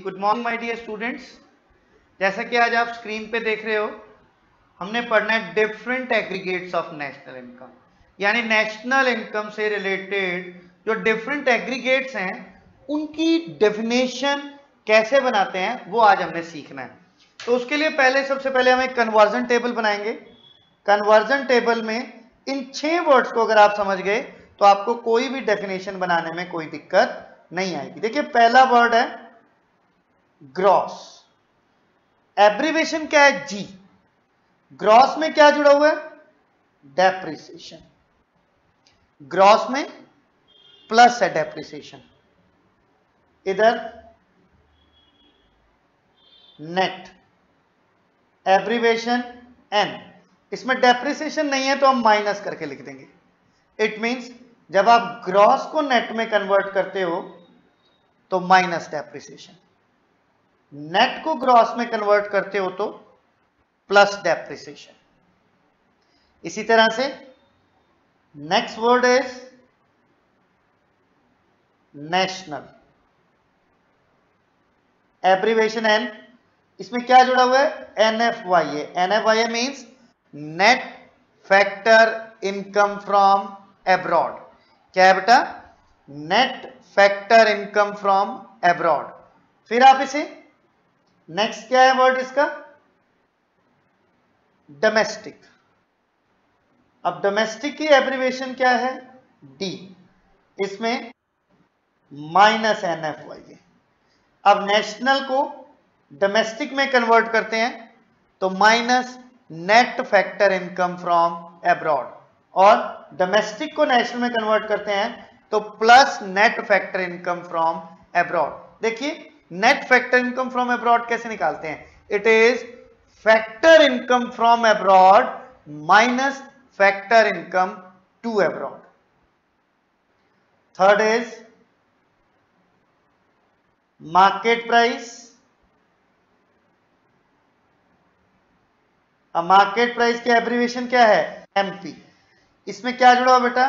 Good morning my dear students. जैसा कि आज आप स्क्रीन पे देख रहे हो, हमने पढ़ना है different aggregates of national income, यानी नेशनल इनकम से रिलेटेड जो डिफरेंट एग्रीगेट्स हैं उनकी डेफिनेशन कैसे बनाते हैं वो आज हमने सीखना है। तो उसके लिए सबसे पहले हम एक कन्वर्जन टेबल बनाएंगे। कन्वर्जन टेबल में इन 6 वर्ड्स को अगर आप समझ गए तो आपको कोई भी डेफिनेशन बनाने में कोई दिक्कत नहीं आएगी। देखिए, पहला वर्ड है ग्रॉस। एब्रीवेशन क्या है? जी। ग्रॉस में क्या जुड़ा हुआ है? डेप्रिसिएशन। ग्रॉस में प्लस है डेप्रिसिएशन, इधर नेट। Abbreviation N. इसमें डेप्रिसिएशन नहीं है तो हम माइनस करके लिख देंगे। इट मींस जब आप ग्रॉस को नेट में कन्वर्ट करते हो तो माइनस डेप्रिसिएशन, नेट को ग्रॉस में कन्वर्ट करते हो तो प्लस डेप्रिसिएशन। इसी तरह से next word is national. Abbreviation N. इसमें क्या जुड़ा हुआ है? NFYA। NFYA means net factor income from abroad. क्या है बेटा? Net factor income from abroad. फिर आप इसे नेक्स्ट क्या है वर्ड इसका? डोमेस्टिक। अब डोमेस्टिक की एब्रीवेशन क्या है? डी। इसमें माइनस NFYA। अब नेशनल को डोमेस्टिक में कन्वर्ट करते हैं तो minus net factor income from abroad, और डोमेस्टिक को नेशनल में कन्वर्ट करते हैं तो plus net factor income from abroad. देखिए, net factor income from abroad कैसे निकालते हैं? It is factor income from abroad minus factor income to abroad. Third is market price. अब मार्केट प्राइस की एब्रीवेशन क्या है? MP। इसमें क्या जुड़ा हुआ बेटा?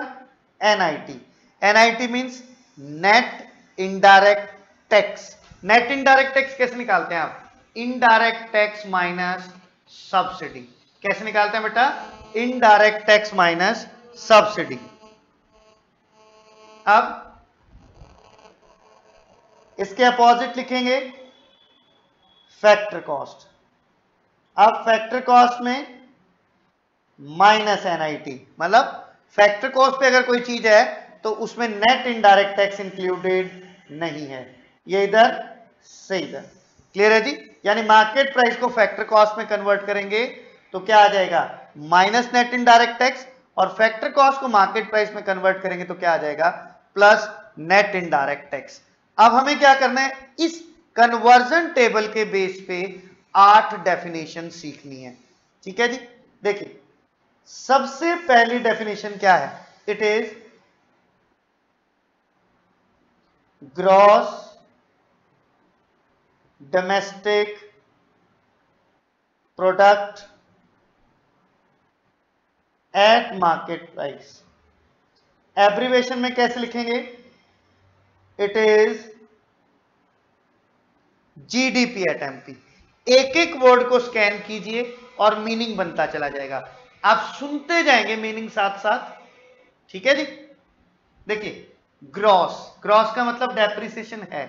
NIT। NIT means net indirect tax. Net indirect tax कैसे निकालते हैं आप? Indirect tax minus subsidy. कैसे निकालते हैं बेटा? Indirect tax minus subsidy. अब इसके अपोजिट लिखेंगे फैक्टर कॉस्ट। अब फैक्टर कॉस्ट में माइनस NIT, मतलब फैक्टर कॉस्ट पे अगर कोई चीज है तो उसमें नेट इनडायरेक्ट टैक्स इंक्लूडेड नहीं है। ये इधर से इधर। क्लियर है जी? यानी मार्केट प्राइस को फैक्टर कॉस्ट में कन्वर्ट करेंगे तो क्या आ जाएगा? माइनस नेट इनडायरेक्ट टैक्स, और फैक्टर कॉस्ट को मार्केट प्राइस में कन्वर्ट करेंगे तो क्या आ जाएगा? Plus net indirect tax. अब हमें क्या करना है? इस कन्वर्जन टेबल के बेस पे 8 डेफिनेशन सीखनी है। ठीक है जी? देखिए, सबसे पहली डेफिनेशन क्या है? It is gross domestic product at market price. Abbreviation में कैसे लिखेंगे? It is GDP at MP। एक एक वर्ड को स्कैन कीजिए और मीनिंग बनता चला जाएगा। आप सुनते जाएंगे मीनिंग साथ साथ। ठीक है जी? देखिए, ग्रॉस, ग्रॉस का मतलब डेप्रिसिएशन है।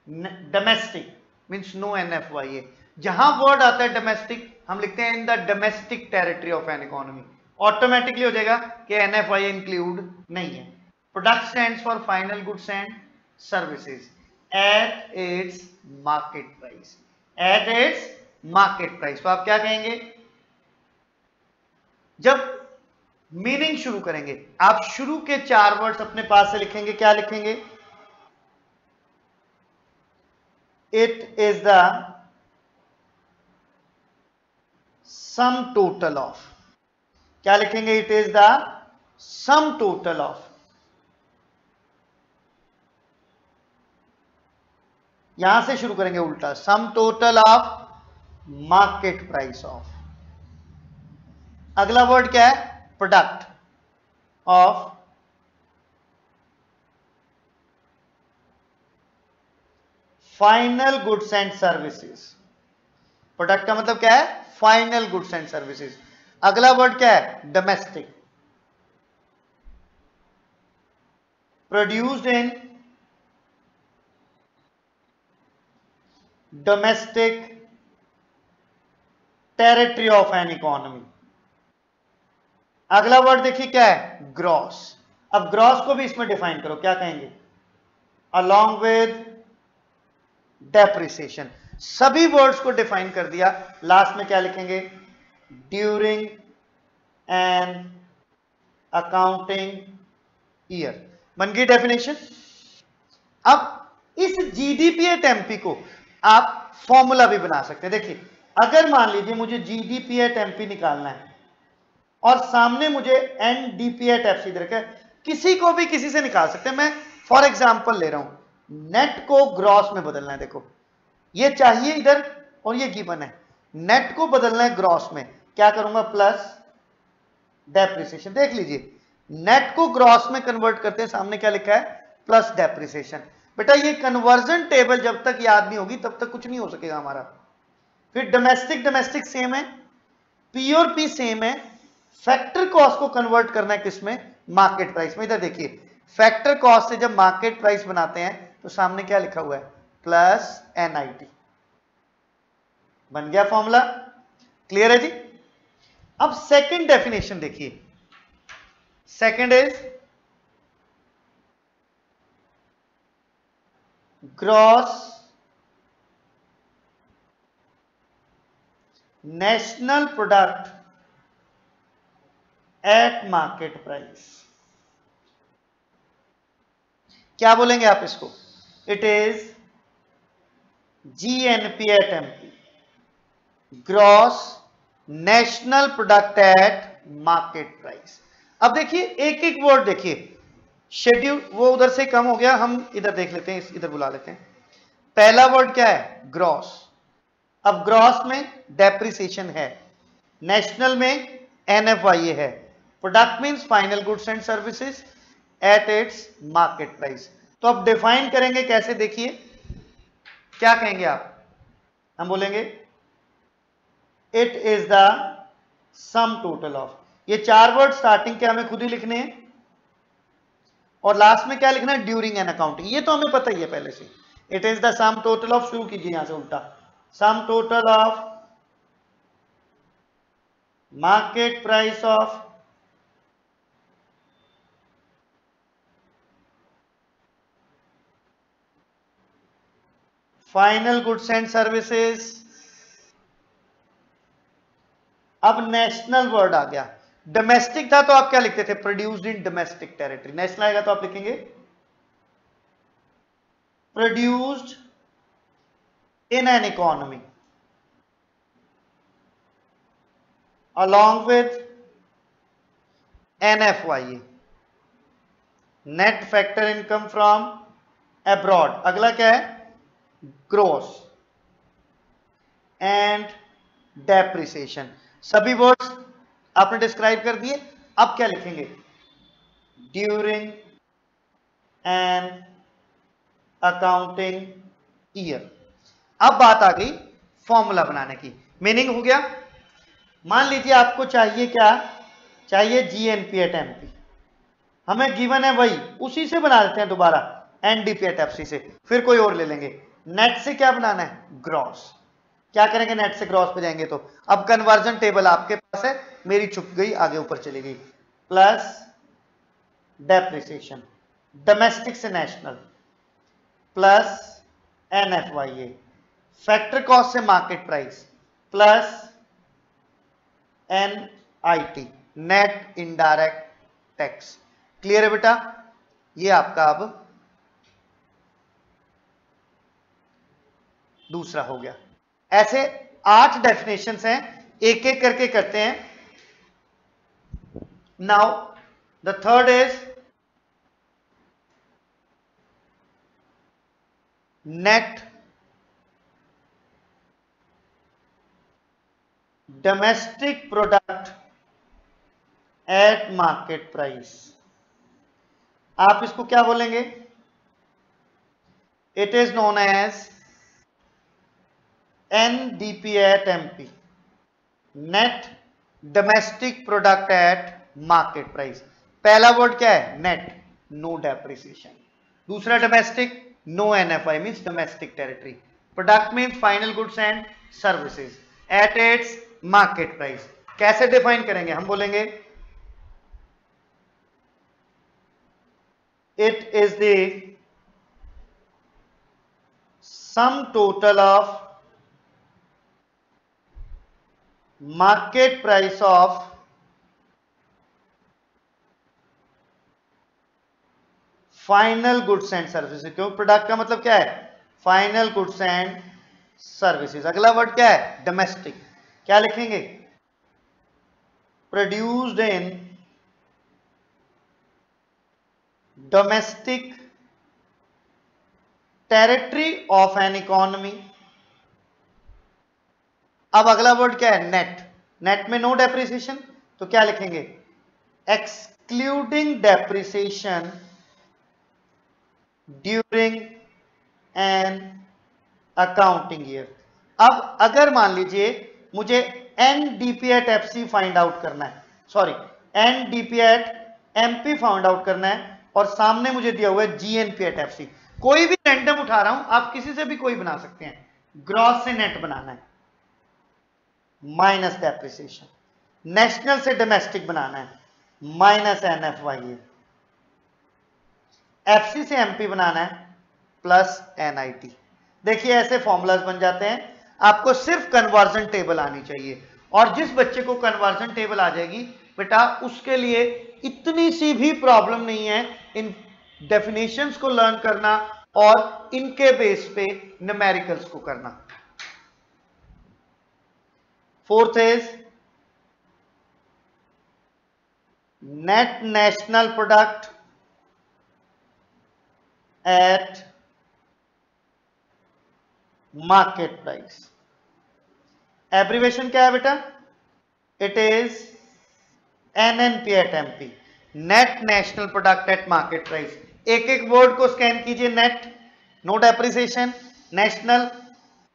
Domestic means no NFYA। जहां वर्ड आता है डोमेस्टिक, हम लिखते हैं in the domestic territory of an economy, automatically हो जाएगा कि NFYA इंक्लूड नहीं है। Product stands for final goods and services at its market price. At its market price. तो आप क्या कहेंगे? जब मीनिंग शुरू करेंगे, आप शुरू के 4 वर्ड्स अपने पास से लिखेंगे। क्या लिखेंगे? It is the sum total of. क्या लिखेंगे? It is the sum total of. यहां से शुरू करेंगे उल्टा, सम total of market price of. अगला वर्ड क्या है? Product of final goods and services. Product का मतलब क्या है? Final goods and services. अगला वर्ड क्या है? Domestic. Produced in domestic territory of an economy. अगला वर्ड देखिए क्या है? ग्रॉस। अब ग्रॉस को भी इसमें डिफाइन करो, क्या कहेंगे? Along with depreciation. सभी वर्ड्स को डिफाइन कर दिया, लास्ट में क्या लिखेंगे? During an accounting year. बन गई डेफिनेशन। अब इस जीडीपी एट एमपी को आप फॉर्मूला भी बना सकते हैं। देखिए, अगर मान लीजिए मुझे जीडीपी एट एमपी निकालना है और सामने मुझे एनडीपी एट एफसी दे रखा है, किसी को भी किसी से निकाल सकते हैं। मैं फॉर एग्जांपल ले रहा हूं, नेट को ग्रॉस में बदलना है। देखो, ये चाहिए इधर और ये गिवन है, नेट को बदलना है ग्रॉस में। क्या करूंगा? Plus depreciation. देख लीजिए, नेट को ग्रॉस में कन्वर्ट करते हैं, सामने क्या लिखा है? Plus depreciation. बेटा ये कन्वर्जन टेबल जब तक याद नहीं होगी तब तक कुछ नहीं हो सकेगा हमारा। फिर डोमेस्टिक सेम है, पी और पी सेम है। फैक्टर कॉस्ट को कन्वर्ट करना है किसमें? मार्केट प्राइस में। इधर देखिए, फैक्टर कॉस्ट से जब मार्केट प्राइस बनाते हैं तो सामने क्या लिखा हुआ है? Plus NIT. बन गया फॉर्मूला। क्लियर है जी? अब सेकंड डेफिनेशन देखिए। Second is gross national product at market price. क्या बोलेंगे आप इसको? It is GNP at MP, gross national product at market price. अब देखिए, एक एक वर्ड देखिए। शेड्यूल वो उधर से कम हो गया, हम इधर देख लेते हैं, इधर बुला लेते हैं। पहला वर्ड क्या है? ग्रॉस। अब ग्रॉस में डेप्रिसिएशन है, नेशनल में एनएफआईए है, product means final goods and services at its market price. तो अब डिफाइन करेंगे कैसे? देखिए, क्या कहेंगे आप? हम बोलेंगे it is the sum total of, ये चार वर्ड स्टार्टिंग के हमें खुद ही लिखने हैं और लास्ट में क्या लिखना है? During an accounting. ये तो हमें पता ही है पहले से। It is the sum total of, शुरू कीजिए यहां से उल्टा, सम total of market price of final goods and services. अब नेशनल वर्ड आ गया। डोमेस्टिक था तो आप क्या लिखते थे? Produced in domestic territory. National आएगा तो आप लिखेंगे produced in an economy along with NFYE, net factor income from abroad. अगला क्या है? Gross and depreciation. सभी वर्ड्स आपने डिस्क्राइब कर दिए। अब क्या लिखेंगे? During an accounting year. अब बात आ गई फॉर्मूला बनाने की। मीनिंग हो गया, मान लीजिए आपको चाहिए क्या? चाहिए जीएनपी एट एमपी। हमें गिवन है वही, उसी से बना देते हैं दोबारा, एनडीपी एट एफसी से। फिर कोई और ले लेंगे। नेट से क्या बनाना है? ग्रॉस। क्या करेंगे? नेट से ग्रॉस पे जाएंगे तो अब कन्वर्जन टेबल आपके पास है, मेरी छुप गई, आगे ऊपर चली गई। प्लस डेप्रिसिएशन, डोमेस्टिक से नेशनल, प्लस एनएफवाईए, फैक्टर कॉस्ट से market price, plus NIT, net indirect tax. Clear है बेटा? ये आपका अब दूसरा हो गया। ऐसे 8 डेफिनेशंस हैं, एक एक करके करते हैं। Now the third is net domestic product at market price. आप इसको क्या बोलेंगे? It is known as NDP at MP, net domestic product at market price. पहला वर्ड क्या है? Net, no depreciation. दूसरा domestic, no NFI means domestic territory. Product means final goods and services at its market price. कैसे define करेंगे? हम बोलेंगे it is the sum total of market price of final goods and services. क्यों? Product का मतलब क्या है? Final goods and services. अगला वर्ड क्या है? डोमेस्टिक। क्या लिखेंगे? Produced in domestic territory of an economy. अब अगला वर्ड क्या है? नेट। नेट में नो डेप्रिसिएशन, तो क्या लिखेंगे? Excluding depreciation during an accounting year. अब अगर मान लीजिए मुझे NDP at FC find out करना है, sorry NDP at MP find out करना है, और सामने मुझे दिया हुआ है GNP at FC। कोई भी रैंडम उठा रहा हूं, आप किसी से भी कोई बना सकते हैं। ग्रॉस से नेट बनाना है माइनस डेप्रिसिएशन, नेशनल से डोमेस्टिक बनाना है माइनस NFY, FC से MP बनाना है प्लस NIT। देखिए ऐसे फॉर्मूलाज बन जाते हैं। आपको सिर्फ कन्वर्जन टेबल आनी चाहिए, और जिस बच्चे को कन्वर्जन टेबल आ जाएगी बेटा, उसके लिए इतनी सी भी प्रॉब्लम नहीं है इन डेफिनेशंस को लर्न करना और इनके बेस पे न्यूमेरिकल्स को करना। Fourth is net national product at market price. Abbreviation क्या है बेटा? It is NNP at MP, net national product at market price. एक एक वर्ड को स्कैन कीजिए। Net, no depreciation, national,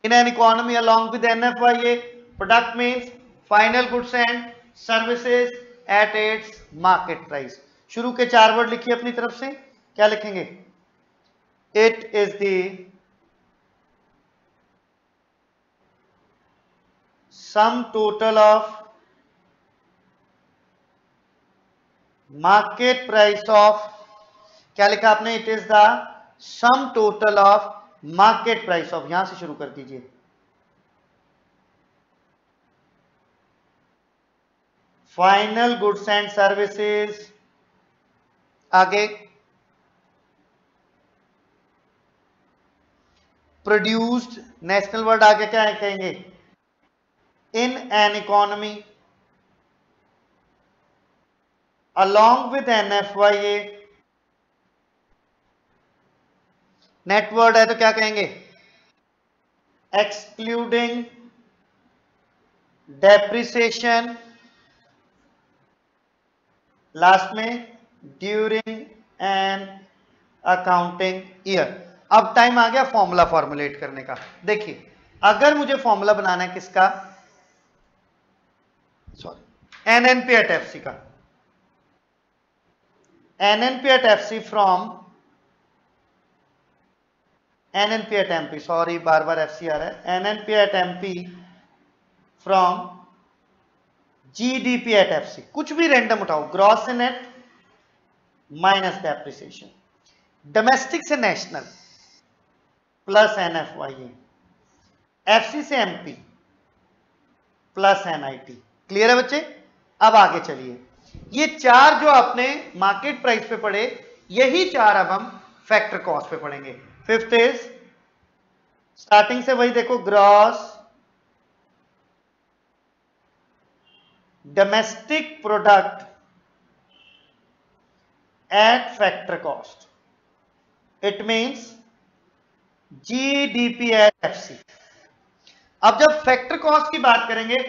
in an economy along with NFY, product means final goods and services at its market price. शुरू के 4 word लिखिए अपनी तरफ से। क्या लिखेंगे? It is the sum total of market price of, क्या लिखा आपने? It is the sum total of market price of, यहां से शुरू कर दीजिए, फाइनल गुड्स एंड सर्विसेज। आगे प्रोड्यूस्ड, नेशनल वर्ड आगे क्या है कहेंगे? इन an economy along with NFY। Net word है तो क्या कहेंगे? एक्सक्लूडिंग डेप्रिसिएशन, लास्ट में ड्यूरिंग एन अकाउंटिंग ईयर। अब टाइम आ गया फॉर्मूला फॉर्मुलेट करने का। देखिए अगर मुझे फॉर्मूला बनाना है किसका? सॉरी NNP at FC का। NNP at FC from NNP at MP, sorry bar bar FC आ रहा है। NNP at MP from GDP at FC। कुछ भी रैंडम उठाओ, ग्रॉस से नेट माइनस डेप्रिसिएशन, डोमेस्टिक से नेशनल प्लस NFY, FC से MP plus NIT। Clear है बच्चे? अब आगे चलिए, ये 4 जो आपने मार्केट प्राइस पे पढ़े, यही 4 अब हम फैक्टर कॉस्ट पे पढ़ेंगे। फिफ्थ इज स्टार्टिंग से वही देखो, gross domestic product at factor cost, it means GDP at FC। अब जब फैक्टर कॉस्ट की बात करेंगे,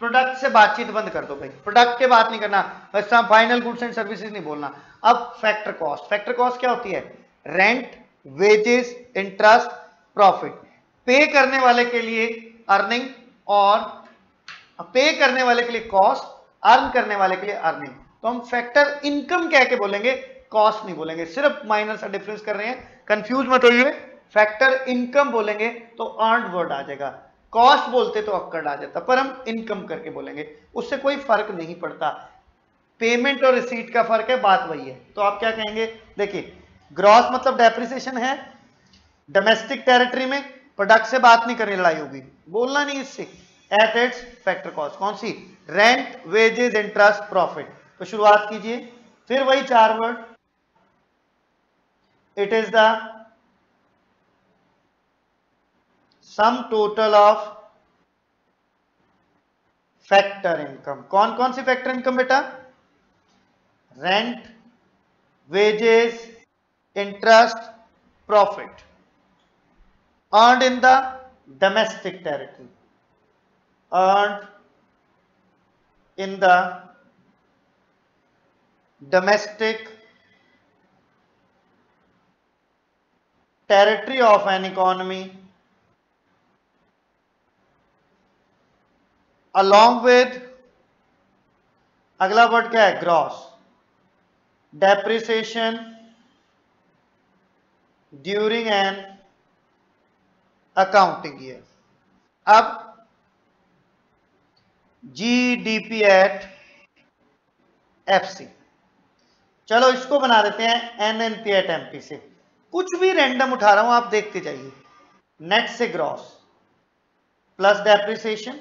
प्रोडक्ट से बातचीत बंद कर दो भाई, प्रोडक्ट के बात नहीं करना, बस फाइनल गुड्स एंड सर्विसेज नहीं बोलना। अब फैक्टर कॉस्ट, फैक्टर कॉस्ट क्या होती है? Rent, wages, interest, profit. पे करने वाले के लिए अर्निंग और पे करने वाले के लिए कॉस्ट, अर्न करने वाले के लिए अर्निंग। तो हम फैक्टर इनकम कह के बोलेंगे, कॉस्ट नहीं बोलेंगे, सिर्फ माइनर सा डिफरेंस कर रहे हैं, कंफ्यूज मत होइए। फैक्टर इनकम बोलेंगे तो अर्नड वर्ड आ जाएगा, कॉस्ट बोलते तो अक्कड़ आ जाता, पर हम इनकम करके बोलेंगे, उससे कोई फर्क नहीं पड़ता। पेमेंट और रिसीट का फर्क है, बात वही है। तो आप क्या कहेंगे, देखिए ग्रॉस मतलब डेप्रिसिएशन है, डोमेस्टिक टेरिटरी में प्रोडक्ट से बात नहीं करनी, लड़ाई होगी, बोलना नहीं इससे। एट इट्स फैक्टर कॉस्ट कौन सी, रेंट, वेजेस, इंटरेस्ट, प्रॉफिट। तो शुरुआत कीजिए, फिर वही 4 word, it is the sum total of factor income. कौन कौन सी फैक्टर इनकम बेटा, rent, wages, interest, profit, earned in the domestic territory, earned in the domestic territory of an economy along with, अगला वर्ड क्या है, gross, depreciation during an accounting year. अब GDP at FC, चलो इसको बना देते हैं एनएनपी एट एमपी से, कुछ भी रैंडम उठा रहा हूं, आप देखते जाइए। नेट से ग्रॉस प्लस डेप्रिसिएशन,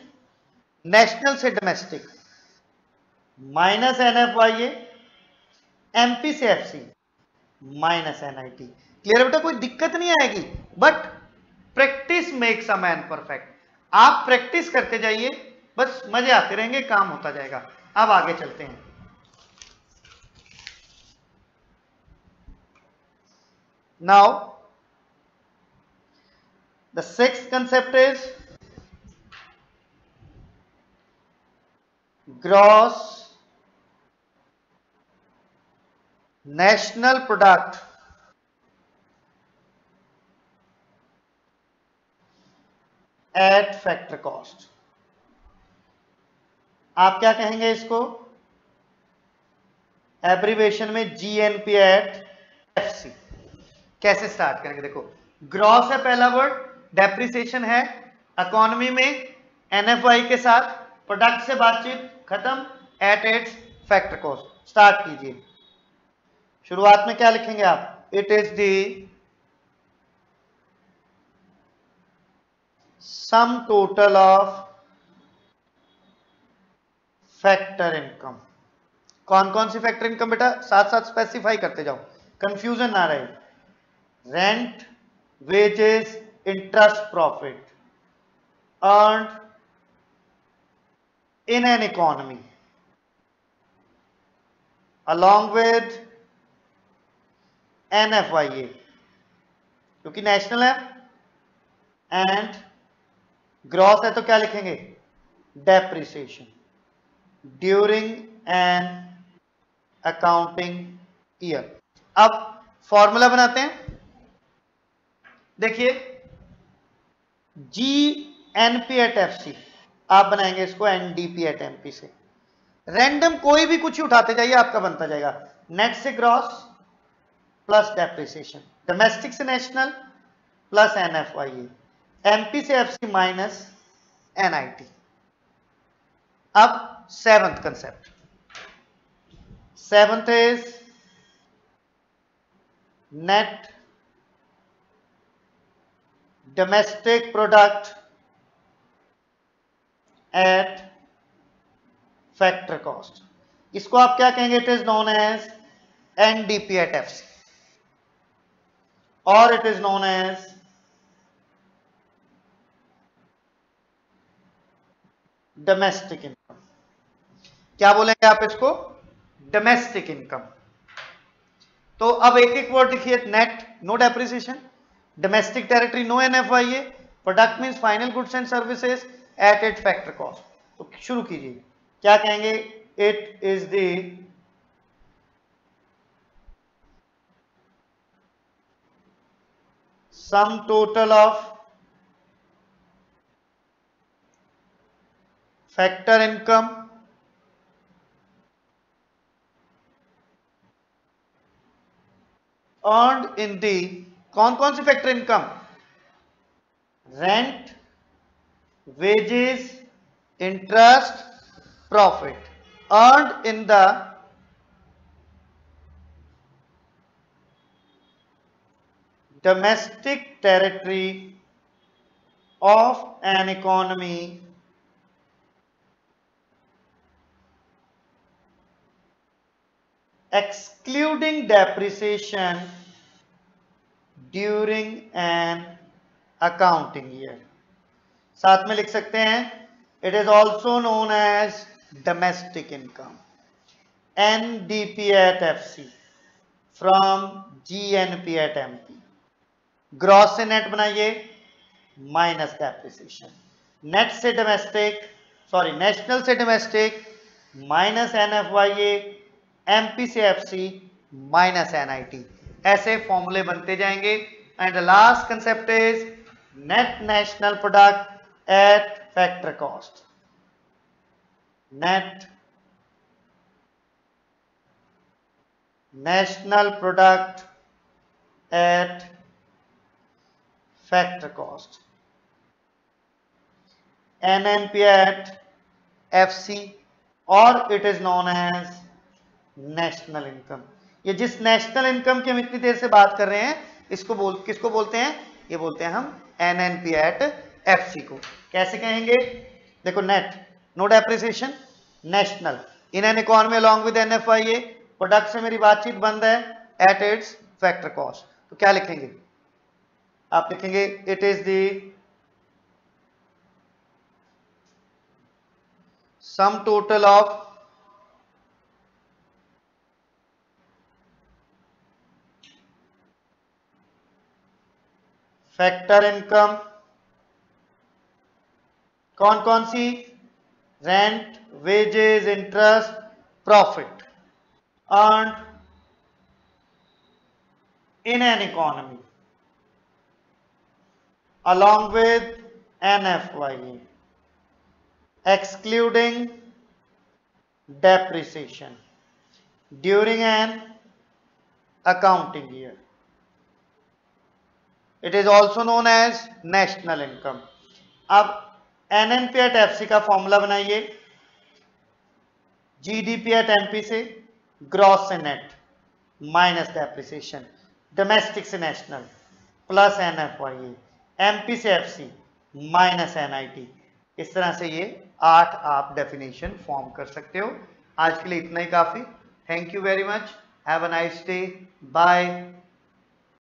नेशनल से डोमेस्टिक माइनस एनएफवाईए, एमपी से एफसी माइनस एनआईटी। क्लियर बेटा, कोई दिक्कत नहीं आएगी, but practice makes a man perfect. आप प्रैक्टिस करते जाइए, बस मजे आते रहेंगे, काम होता जाएगा। अब आगे चलते हैं। Now the sixth concept is gross national product at factor cost. आप क्या कहेंगे इसको, एब्रीवेशन में जीएनपी एट एफसी। कैसे स्टार्ट करेंगे, देखो ग्रॉस है पहला वर्ड, डेप्रिसिएशन है, इकोनॉमी में एनएफआई के साथ प्रोडक्ट से बातचीत खत्म, at its factor cost. Start कीजिए, शुरुआत में क्या लिखेंगे आप, it is the sum total of factor income. कौन कौन सी फैक्टर इनकम बेटा, साथ साथ स्पेसिफाई करते जाओ, कंफ्यूजन ना रहे। Rent, wages, interest, profit, earned in an economy along with NFIA, क्योंकि नेशनल है, एंड ग्रॉस है तो क्या लिखेंगे, depreciation during an accounting year. अब फॉर्मूला बनाते हैं, देखिए GNP एट एफसी, आप बनाएंगे इसको NDP एट एमपी से। रैंडम कोई भी कुछ ही उठाते जाइए, आपका बनता जाएगा। नेट से ग्रॉस प्लस डेप्रिसिएशन, डोमेस्टिक से नेशनल प्लस एनएफवाईए, एमपी से एफसी माइनस एनआईटी। अब seventh concept, seventh is net domestic product at factor cost. इसको आप क्या कहेंगे, it is known as NDP at FC, और it is known as domestic income. क्या बोलेंगे आप इसको, डोमेस्टिक इनकम। तो अब एक एक वर्ड लिखिए, net no depreciation, domestic territory no NFIA, product means final goods and services at it factor cost. तो शुरू कीजिए, क्या कहेंगे, it is the sum total of factor income, earned in the, कौन कौन सी factor income? Rent, wages, interest, profit earned in the domestic territory of an economy excluding depreciation during an accounting year. साथ में लिख सकते हैं it is also known as domestic income, NDP at FC from GNP at MP. Gross से net बनाइए minus depreciation, net से domestic, sorry national से domestic minus NFYA, MP से FC माइनस NIT. ऐसे फॉर्मूले बनते जाएंगे. And the last concept is net national product at factor cost. Net national product at factor cost. NNP at FC और it is known as national income. ये जिस national income की हम इतनी देर से बात कर रहे हैं इसको किसको बोलते हैं? ये बोलते हैं हम NNP at FC को. कैसे कहेंगे? देखो net, no depreciation, national, in an economy along with NFIA, product से मेरी बातचीत बंद है, एट इट्स फैक्टर कॉस्ट. तो क्या लिखेंगे आप? लिखेंगे it is the sum total of factor income, कौन कौन सी? Rent, wages, interest, profit earned in an economy along with NFYA excluding depreciation during an accounting year. It is also known as national income. अब NNP at FC का formula बनाइए, GDP at MP से gross से net minus depreciation, domestic से national plus NFYA, MP से FC minus NIT. इस तरह से ये 8 आप डेफिनेशन फॉर्म कर सकते हो. आज के लिए इतना ही काफी. Thank you very much. Have a nice day. Bye.